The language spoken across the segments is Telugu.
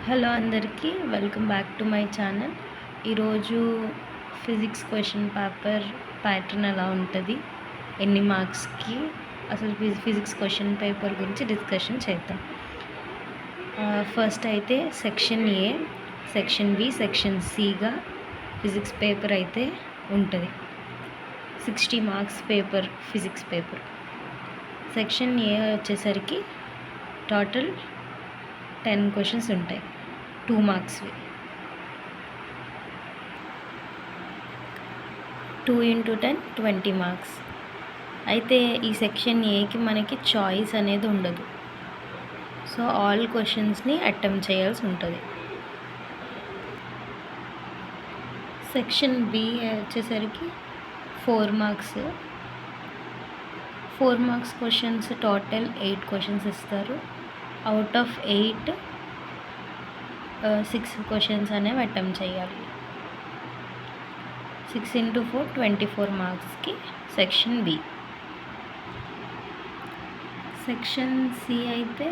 హలో అందరికీ welcome back to my channel. ఈరోజు ఫిజిక్స్ క్వశ్చన్ పేపర్ ప్యాటర్న్ ఎలా ఉంటుంది, ఎన్ని మార్క్స్కి, అసలు ఫిజిక్స్ క్వశ్చన్ పేపర్ గురించి డిస్కషన్ చేద్దాం. ఫస్ట్ అయితే section A, section B, section సిగా ఫిజిక్స్ పేపర్ అయితే ఉంటుంది. 60 marks paper physics paper. Section A వచ్చేసరికి టోటల్ 10 క్వశ్చన్స్ ఉంటాయి, 2 మార్క్స్వి. 2 × 10 20 మార్క్స్. అయితే ఈ సెక్షన్ ఏకి మనకి చాయిస్ అనేది ఉండదు, సో ఆల్ క్వశ్చన్స్ని అటెంప్ట్ చేయాల్సి ఉంటుంది. సెక్షన్ బి వచ్చేసరికి 4 marks. 4 marks questions, total 8 questions ఇస్తారు. అవుట్ ఆఫ్ 8 6 క్వశ్చన్స్ అనేవి అటెంప్ట్ చేయాలి. 6 × 4 24 మార్క్స్కి సెక్షన్ బి. సెక్షన్ సి అయితే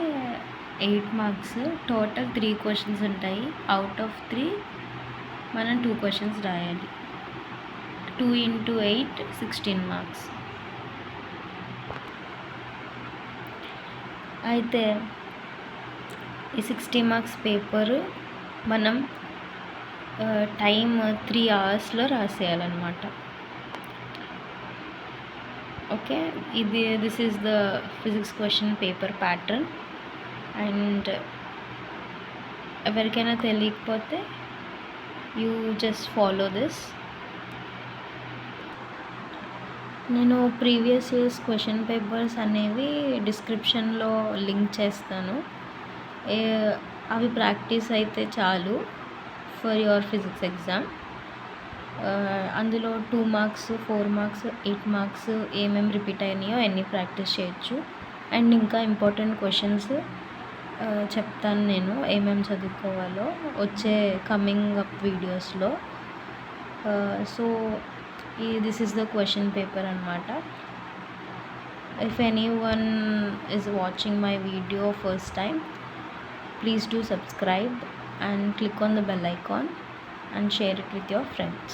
8 మార్క్స్, టోటల్ 3 క్వశ్చన్స్ ఉంటాయి. అవుట్ ఆఫ్ 3 మనం 2 క్వశ్చన్స్ రాయాలి. 2 × 8 16 మార్క్స్. అయితే ఈ 60 మార్క్స్ పేపరు మనం టైం 3 అవర్స్లో రాసేయాలన్నమాట. Okay, this is the physics question paper pattern. And ఎవరికైనా తెలియకపోతే యూ జస్ట్ ఫాలో దిస్. నేను ప్రీవియస్ ఇయర్స్ క్వశ్చన్ పేపర్స్ అనేవి డిస్క్రిప్షన్లో లింక్ చేస్తాను. అవి ప్రాక్టీస్ అయితే చాలు ఫర్ యువర్ ఫిజిక్స్ ఎగ్జామ్. అందులో 2 మార్క్స్, 4 మార్క్స్, 8 మార్క్స్ ఏమేమి రిపీట్ అయినాయో అన్నీ ప్రాక్టీస్ చేయొచ్చు. అండ్ ఇంకా ఇంపార్టెంట్ క్వశ్చన్స్ చెప్తాను నేను ఏమేమి చదువుకోవాలో వచ్చే కమింగ్ అప్ వీడియోస్లో. So this is the question paper అన్నమాట. If anyone is watching my video first time, please do subscribe and click on the bell icon and share it with your friends.